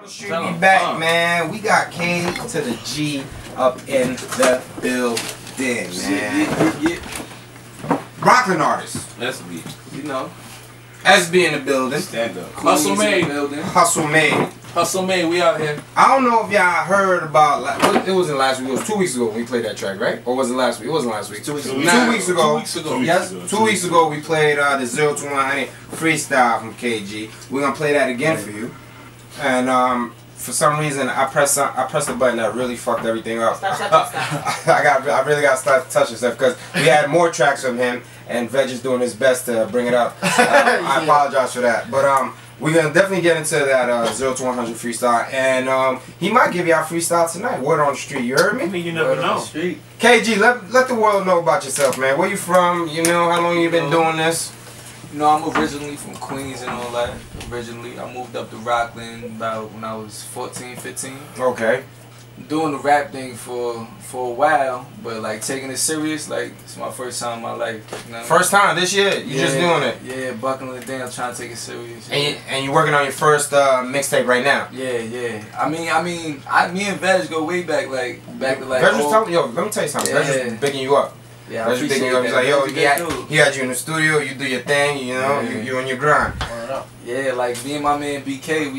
Street, we back, man. We got K to the G up in the building, man. Rockland artist. That's me. You know. SB in the building. Stand up. Hustle made. Hustle made. Hustle made. We out here. I don't know if y'all heard about. It wasn't last week. It was 2 weeks ago when we played that track, right? Or was it last week? It wasn't last week. 2 weeks ago. 2 weeks ago. 2 weeks ago. Yes. 2 weeks ago we played the 0 to 100 freestyle from KG. We're gonna play that again for you. And for some reason I pressed the button that really fucked everything up. Stop touching stuff. I really got to start touching stuff because we had more tracks from him and Veg is doing his best to bring it up. I apologize for that, but we're gonna definitely get into that 0 to 100 freestyle, and he might give y'all freestyle tonight. Word on the street, you heard me? I mean, you never know. KG, let the world know about yourself, man. Where you from? You know, how long you been doing this? You know, I'm originally from Queens and all that. Originally, I moved up to Rockland about when I was 14, 15. Okay. Doing the rap thing for a while, but like taking it serious, like it's my first time in my life. You know first time this year? You just doing it? Yeah, buckling it down, trying to take it serious. And you working on your first mixtape right now? Yeah. I mean, me and Veg go way back, back to like. Veg was telling, yo, let me tell you something. Veg was bigging you up. Yeah, I appreciate you up. He's like, yo, that. he had you in the studio, you do your thing, you know, you on your grind. Yeah, like me and my man BK,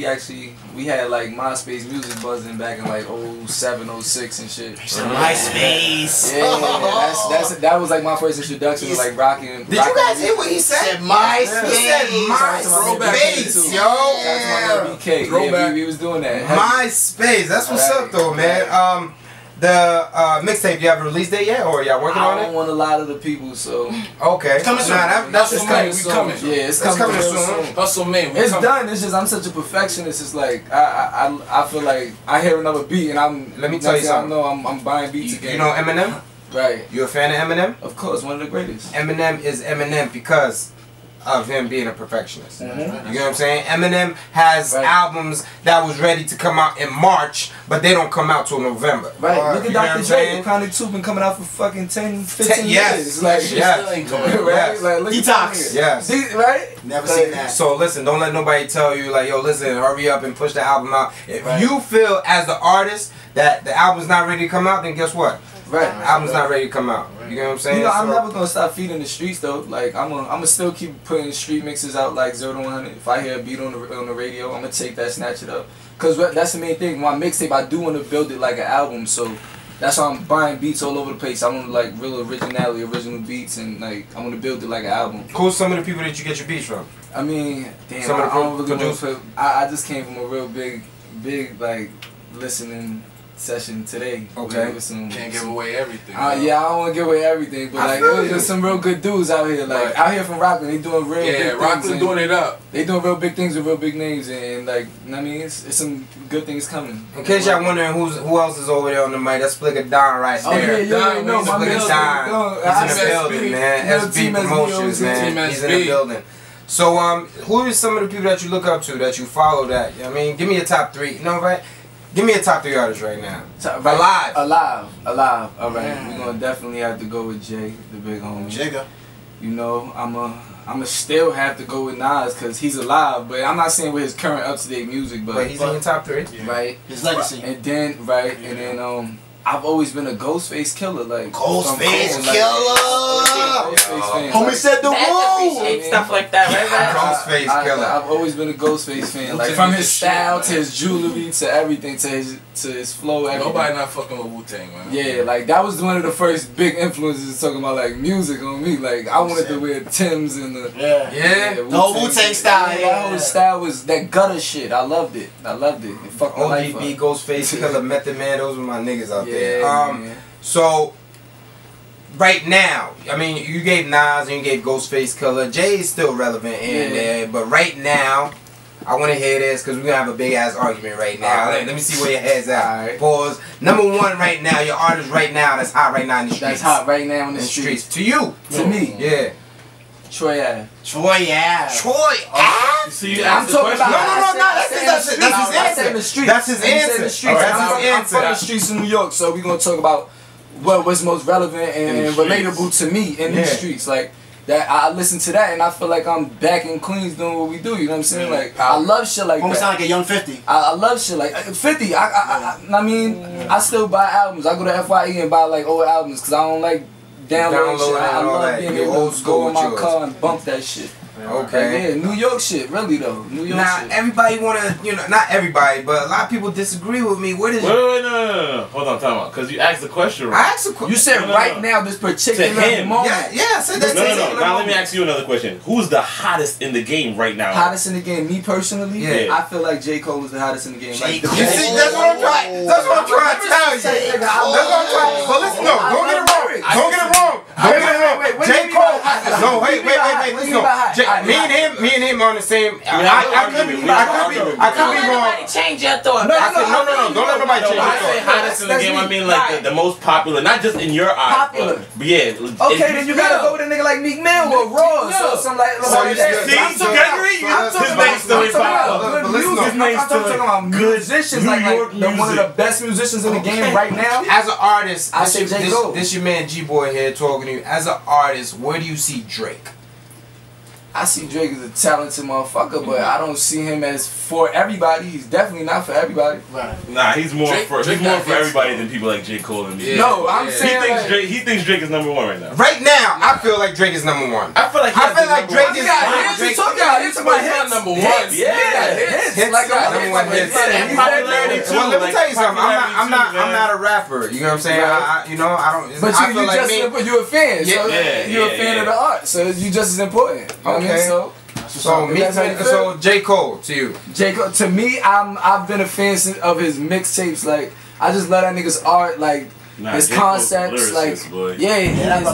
we had like MySpace music buzzing back in like 07, 06 and shit. MySpace. Yeah, that was like my first introduction to like rocking. Did you guys hear what he said? MySpace. He said MySpace, yo. That's my man BK. Yeah, we was doing that. MySpace. That's what's up though, man. The mixtape, you have a release date yet, or y'all working on it? I don't want a lot of the people, so okay. It's coming soon. That's coming soon. Yeah, it's coming soon. Hustle man, it's done. It's just I'm such a perfectionist. It's like I feel like I hear another beat and let me tell you something. I know I'm buying beats again. You know Eminem? Right. You a fan of Eminem? Of course, one of the greatest. Eminem is Eminem because of him being a perfectionist. You know what I'm saying? Eminem has albums that was ready to come out in March, but they don't come out till November. Right. Look at Dr. Dre. The Chronic 2 been coming out for fucking 10, 15 years. Like, still ain't coming. Right? Like, look Detox. Yes. Right? Never seen that. So listen, don't let nobody tell you like, yo, listen, hurry up and push the album out. If you feel as the artist that the album's not ready to come out, then guess what? Right. The album's not ready to come out. You know what I'm saying? You know, I'm never gonna stop feeding the streets though. Like I'm gonna still keep putting street mixes out like 0 to 100. If I hear a beat on the radio, I'm gonna take that, snatch it up. Cause that's the main thing. My mixtape, I do want to build it like an album. So that's why I'm buying beats all over the place. I want like real originality, original beats, and like I want to build it like an album. Who's some of the people that you get your beats from? I mean, damn, some I don't really want to. I just came from a real big like listening session today. Okay. Can't give away everything. Yeah, I don't want to give away everything, but like there's some real good dudes out here. Like out here from Rockland, they doing real big things. Yeah, Rockland doing it up. They doing real big things with real big names, and like, I mean, it's some good things coming. In case y'all wondering who else is over there on the mic, that's Splicker Don right there. Oh yeah, you already know my man. He's in the building, man. SB Promotions, man. He's in the building. So who are some of the people that you look up to, that you follow? That I mean, give me a top 3. You know, right? Give me a top 3 artists right now. Alive. Alive. All right, we're gonna definitely have to go with Jay, the big homie. Jigga. You know, I'ma still have to go with Nas because he's alive, but I'm not saying with his current up-to-date music, but he's in your top 3, right? His legacy. And then I've always been a Ghostface killer, like Ghostface killer. Ghostface fan. Homie said the wall. Appreciate stuff like that, right? Ghostface killer. I've always been a Ghostface fan, like from his style to his jewelry to everything to his flow. Everything. Nobody not fucking with Wu-Tang, man. Yeah, like that was one of the first big influences talking about like music on me. Like I wanted to wear Timbs and the the whole Wu-Tang style. That whole style was that gutter shit. I loved it. It fucked my life up. ODB, Ghostface killer, Method Man. Those were my niggas out there. Yeah. So right now, I mean, you gave Nas and you gave Ghostface Killer. Jay is still relevant in there, but right now, I want to hear this because we're gonna have a big ass argument right now. Let me see where your head's at. Pause. Number 1 right now, your artist right now that's hot right now in the streets. That's hot right now in the streets. To you. To me. Yeah. Troy Ave. Troy Ave? See, I'm talking about. No. That's his answer. That's his answer. I'm from the streets of New York, so we're gonna talk about what's most relevant and relatable to me in these streets. Like that I listen to that and I feel like I'm back in Queens doing what we do. You know what I'm saying? Like I love shit like Almost that. sound like a young 50. I love shit like 50. I mean, I still buy albums. I go to FYE and buy like old albums because I don't like downloading shit. I love being able to go in my car and bump that shit. Okay. Yeah, New York shit, really though. New York shit. Everybody wanna, not everybody, but a lot of people disagree with me. What is? Wait, no. Hold on, time out. Because you asked the question right. I asked a question. You said right now, this particular moment. Yeah, I said that. No. Now let me ask you another question. Who's the hottest in the game right now? Hottest in the game, me personally. Yeah. I feel like J. Cole was the hottest in the game. Like, You see, that's what I'm trying. That's what I'm trying to tell you. That's what I'm trying. But listen, no, don't get it wrong. Don't get it wrong. Don't get it wrong. J. Cole. No, wait. Listen, me and him on the same. I could be wrong. Change your thought. No. Don't let nobody change When I say your thought. hottest in the game, I mean like the most popular, not just in your eyes. Popular. But yeah. Okay, then you gotta go with a nigga like Meek Mill or Ross or something like that. See, Gregory, his name's still popular. I'm talking about musicians, like one of the best musicians in the game right now. As an artist, I say J. Cole. this your man G-Boy here talking to you. As an artist, where do you see Drake? I see Drake as a talented motherfucker, but I don't see him as for everybody. He's definitely not for everybody. Nah, he's more for everybody than people like J. Cole and me. Yeah. No, I'm saying He thinks Drake is number one right now. Right now, I feel like Drake is number one. I feel like Drake is He's talking about number one. Yeah, hits. Like Number one hits. And popularity too. Well, let me tell you something. I'm not a rapper. You know what I'm saying? I don't. But I feel like me. you're a fan. So Yeah, you're a fan of the art. So you just as important. You know what I mean? So J. Cole to you. J. Cole, to me, I've been a fan of his mixtapes. Like I just love that nigga's art. Like his concepts, his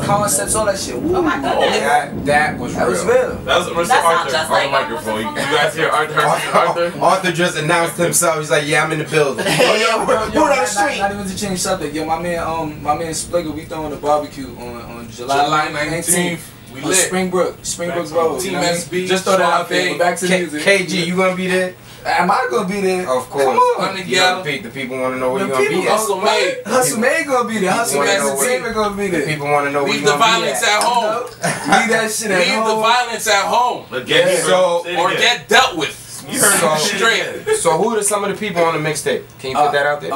concepts, all that shit. Woo. Oh my God. That was real. That was Mr. Arthur on the microphone. You guys hear Arthur? Arthur just announced himself. He's like, yeah, I'm in the building. Not even to change subject. Yo, my man Spligger, we throwing a barbecue on July 19th. We lit. Springbrook Road. Team SB. Just throw that out there. But back to the music. KG, you gonna be there? Am I gonna be there? Of course. Come on. The people want to know where you're gonna be at. Hustle Made gonna be there. Hustle Entertainment gonna be there. People want to know where Leave you're the gonna be violence at. at home. Leave that shit at home. Leave the violence at home. Or get dealt with. You heard straight. So who are some of the people on the mixtape? Can you put that out there?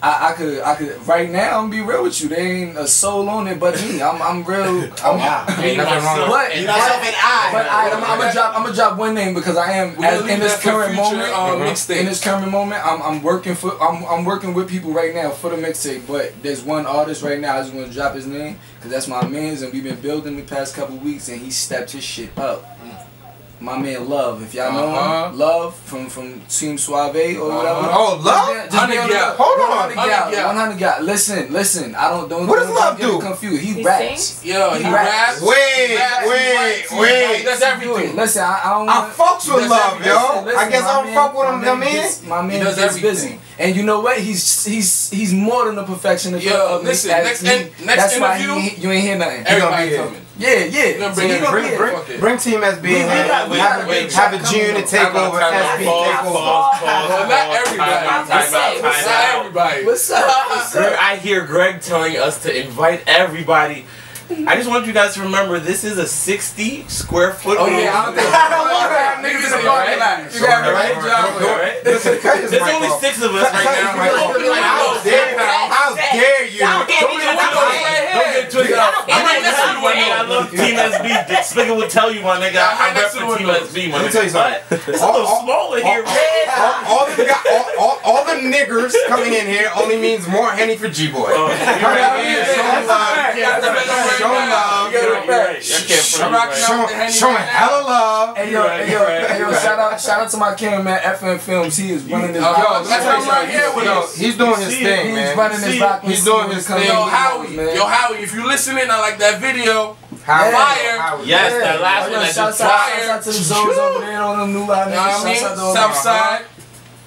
I could right now. I'm gonna be real with you. There ain't a soul on it but me. I'm real. Ain't nothing wrong with But You got something I'm gonna drop one name because I am in this current moment. In this current moment, I'm working with people right now for the mixtape. But there's one artist right now. I just want to drop his name because that's my man's, and we've been building the past couple weeks, and he stepped his shit up. My man Love, if y'all know him, Love from Team Suave or whatever. Oh, Love? Hold on. 100 guy. Listen. I don't. What does Love do? Confused. He raps. Yo, he raps. Wait. That's everything. Listen, I fucks with Love, yo. I guess I don't fuck with him, my man is busy. And you know what? He's more than a perfectionist. Yo, listen. Next interview, you ain't hear nothing. Everybody coming. Yeah. Bring Team SB in here. Have a June to take over. SB take over. Not everybody. Not everybody. What's up? I hear Greg telling us to invite everybody. I just want you guys to remember this is a 60 square foot. Oh yeah, I don't want to have niggas in the parking lot. You got right? There's only 6 of us right now. How dare you? Don't get twisted. I love Team SB. Splicker would tell you, my nigga. I rep for Team SB, my nigga. Let me tell you something. It's a little smaller here, man. All the niggers coming in here only means more Henny for G-Boy. Showing love. Showing hella love. Hey yo, shout out to my cameraman FN Films. He is running this. That's right here with us. He's doing his thing, man. He's running this rock. He's doing his thing. Yo, Howie, if you listening, I like that video. Fire. Yes, that last one that just fire. Shout out to the Zoes over there on them new line. Southside.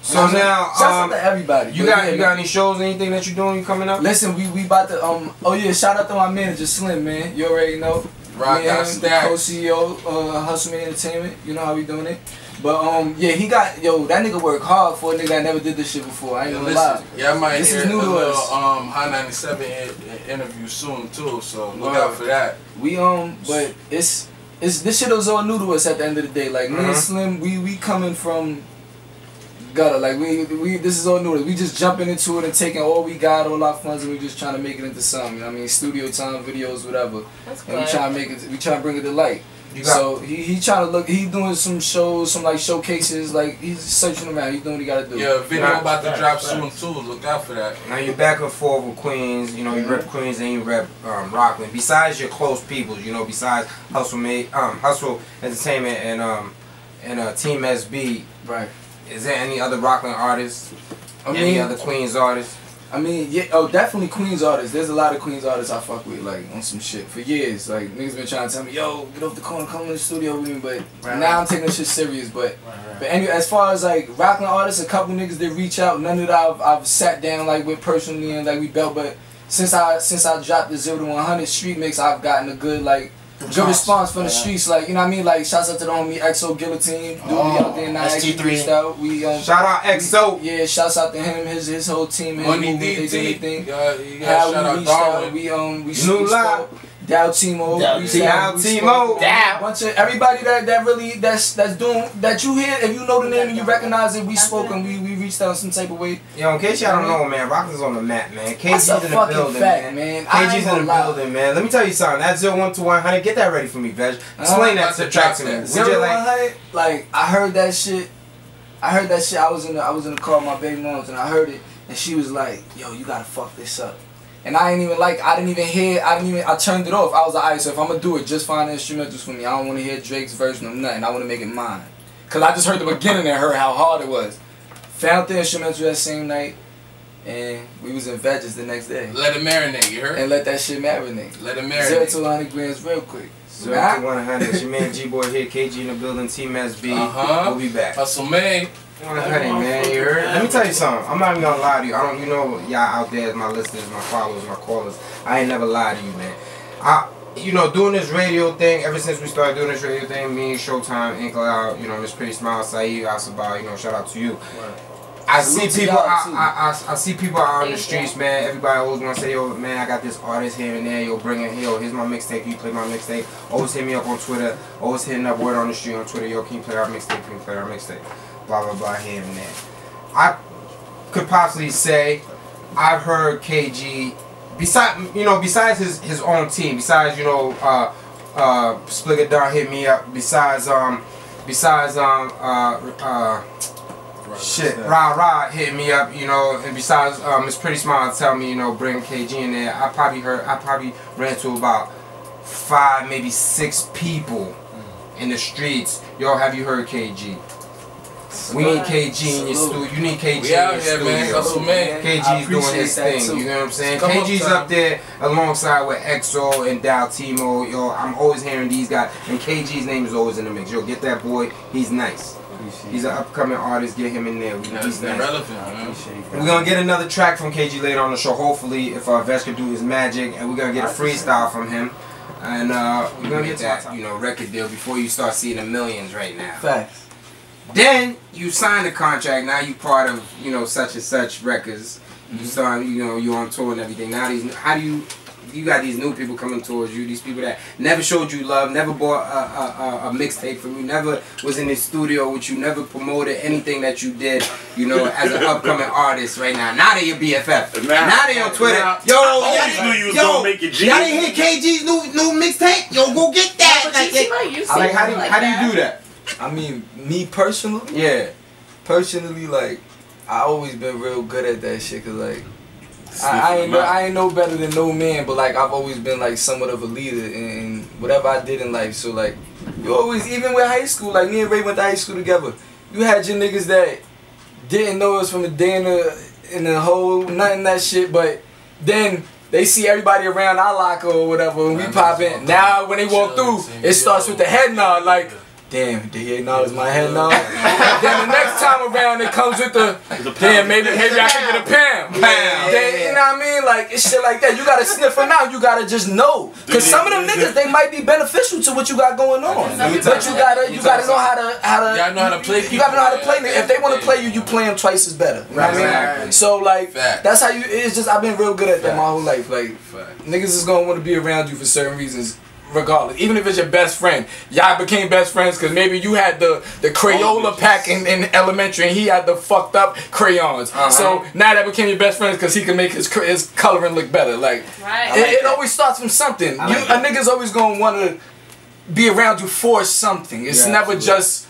So now, shout out to everybody. You got any shows, anything that you doing coming up? Listen, we about to oh yeah, shout out to my manager Slim, man. You already know. Rock co-CEO Hustle Me Entertainment. You know how we doing it. But yeah, he got that nigga worked hard for a nigga that never did this shit before. I ain't gonna lie. Yeah, I might this hear is new a to little us. High 97 interview soon too, so look out for that. We but it's this shit is all new to us at the end of the day. Like me and Slim, we coming from gutter. Like we this is all new. We just jumping into it and taking all we got, all our funds, and we just trying to make it into something. You know what I mean? Studio time, videos, whatever. That's and we trying to make it. We trying to bring it to light. So he trying to look. He doing some shows, some like showcases. Like he's searching them out. He's doing what he got to do. Yeah, video about to drop soon too. Look out for that. Now you're back and forth with Queens. You know you rep Queens and you rep Rockland. Besides your close people, you know, besides Hustle Entertainment and Team SB. Right. Is there any other Rockland artists? Any other Queens artists? I mean, yeah, definitely Queens artists. There's a lot of Queens artists I fuck with, like, on some shit for years. Like, niggas been trying to tell me, yo, get off the corner, come in the studio with me, but now I'm taking this shit serious. But anyway, as far as, like, Rockland artists, a couple niggas that reach out, none of that I've sat down, like, with personally and, like, we built, but since I dropped the 0 to 100 street mix, I've gotten a good, like, good response from the streets, like, you know what I mean? Like, shouts out to the homie XO Guillotine, dude, out there now, Freestyle. We shout out XO. Yeah, shouts out to him, his whole team, and Money they did everything. You gotta shout out Darwin. We Dow Timo, Dow. bunch of everybody that really that's doing that you hear. If you know the name and you recognize it, we spoke and we reached out some type of way. Yo, in case y'all don't know, man, Rockland's on the map, man. KG's in the building, man. KG's in the building, man. Let me tell you something. That 01 to 100, get that ready for me, Veg. Explain that to track to me. 0 to 100, like I heard that shit. I was in the car with my baby moms and I heard it and she was like, yo, you gotta fuck this up. And I turned it off. I was like, alright, so if I'm gonna do it, just find the instrumentals for me. I don't want to hear Drake's version of nothing. I want to make it mine. Cause I just heard the beginning and heard how hard it was. Found the instrumental that same night, and we was in Veggies the next day. Let it marinate, you heard? And let that shit marinate. Let it marinate. 0 to 100 grams real quick. 0 to 100. It's your man G-Boy here, KG in the building, Team SB. We'll be back. Hustle man. 100, man, you heard? Let me tell you something. I'm not even gonna lie to you. I don't, you know, y'all out there as my listeners, my followers, my callers. I ain't never lied to you, man. You know, doing this radio thing, ever since we started doing this radio thing, me, Showtime, Inkle, you know, Miss Pretty Smile, Saeed, Asaba, you know, shout out to you. I see people. I see people out on the streets, man. Everybody always wanna say, yo, man, I got this artist here and there. Yo, bring it. Yo, here's my mixtape. Can you play my mixtape? Always hit me up on Twitter. Always hitting up Word on the Street on Twitter. Yo, can you play our mixtape? Can you play our mixtape? Blah blah blah here and there. I could possibly say I've heard KG besides his own team, besides Spligger Don hit me up, besides Rah hit me up, you know, and besides Miss Pretty Smile tell me, you know, bring KG in there. I probably ran to about 5, maybe 6 people in the streets. Yo, have you heard KG? We need KG in your studio. You need KG in your studio. Man. Hustle man. KG's doing his thing. You know what I'm saying? KG's up there alongside with EXO and Dow Timo. Yo, I'm always hearing these guys, and KG's name is always in the mix. Yo, get that boy. He's nice. He's an upcoming artist. Get him in there. He's nice. We're gonna get another track from KG later on the show. Hopefully, if Vesh can do his magic, and we're gonna get a freestyle from him. And we're gonna get that, you know, record deal before you start seeing the millions right now. Facts. Then you sign the contract. Now you part of, you know, such and such records. You start, you know, you on tour and everything. Now how do you got these new people coming towards you? These people that never showed you love, never bought a mixtape from you, never was in the studio with you, never promoted anything that you did, you know, as an upcoming artist. Right now, now they your BFF. Now they on Twitter. Y'all didn't hear KG's new mixtape? Yo, go get that. Like, how do you do that? I mean, me personally? Yeah. Personally, like, I always been real good at that shit, cause like, I ain't no better than no man, but like, I've always been like somewhat of a leader in whatever I did in life. So like, you always, even with high school, like me and Ray went to high school together. You had your niggas that didn't know us from the day in the whole, nothing that shit, but then they see everybody around our locker or whatever, and we pop in. Now when they walk through, it starts with the head nod, like, damn, did he acknowledge my head now? Then the next time around it comes with the damn, maybe I can get a pound. Then, you know what I mean? Like it's shit like that. You gotta sniff them out. You gotta just know. Cause some of them niggas they might be beneficial to what you got going on. But you gotta know how to You gotta know how to play. You gotta know how to play. If they wanna play you, you play them twice as better. You know what I mean? So like that's how you. It's just I've been real good at that my whole life. Like niggas is gonna want to be around you for certain reasons. Regardless, even if it's your best friend, y'all became best friends because maybe you had the Crayola pack in elementary and he had the fucked up crayons. So now that became your best friends because he can make his coloring look better. Like it always starts from something. A nigga's always gonna want to be around you for something. It's never just.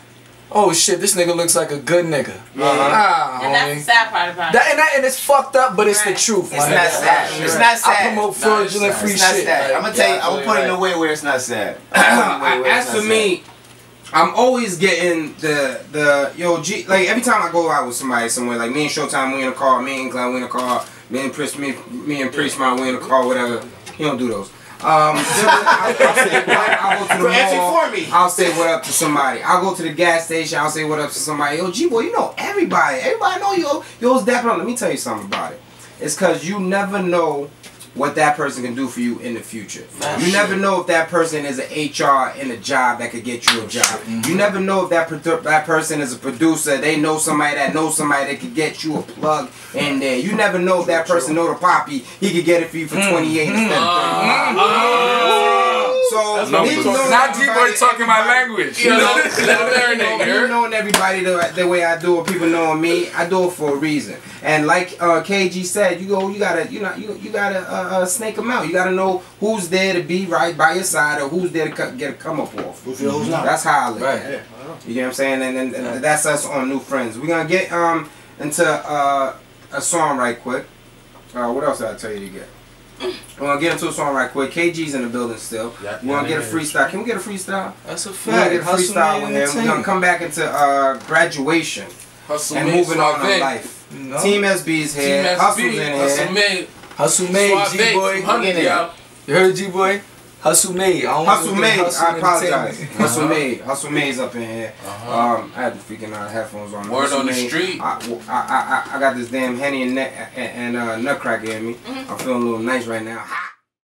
Oh shit, this nigga looks like a good nigga. And that's the sad part about it. And it's fucked up, but it's the truth. It's not sad. It's not sad. I promote fraudulent free shit. I'm gonna tell you, I'm gonna put it in a way where it's not sad. As for me, I'm always getting the yo G. Like every time I go out with somebody somewhere, like me and Showtime, we in a car. Me and Glenn, we in a car. Me and Priest, we in a car. Whatever. He don't do those. I'll go to the mall. I'll say what up to somebody. I'll go to the gas station. I'll say what up to somebody. Yo, G-boy, you know everybody. Everybody know you. Yo's dapping on. Let me tell you something about it. It's because you never know what that person can do for you in the future. You never know if that person is an HR in a job that could get you a job. You never know if that person is a producer. They know somebody that knows somebody that could get you a plug in there. You never know if that person know the poppy. He could get it for you for 28 instead of 35. So now G-boy talking my language. You knowing everybody the way I do it, people knowing me, I do it for a reason. And like KG said, you gotta snake them out. You gotta know who's there to be right by your side or who's there to get a come up off. Who's not. That's how I look at it. You know what I'm saying? And that's us on New Friends. We're gonna get into a song right quick. What else did I tell you to get? We're gonna get into a song right quick. KG's in the building still. We're gonna get a freestyle. Can we get a freestyle? That's a fact. We're gonna get a freestyle with him. We're gonna come back into graduation and moving on in life. Team SB's here. Hustle's in here. Hustle made, G-boy. You heard G-boy? Hustle made. Hustle made. I apologize. Hustle made's up in here. I had the freaking headphones on. Word on the street. I got this damn Henny and Nutcracker in me. I'm feeling a little nice right now.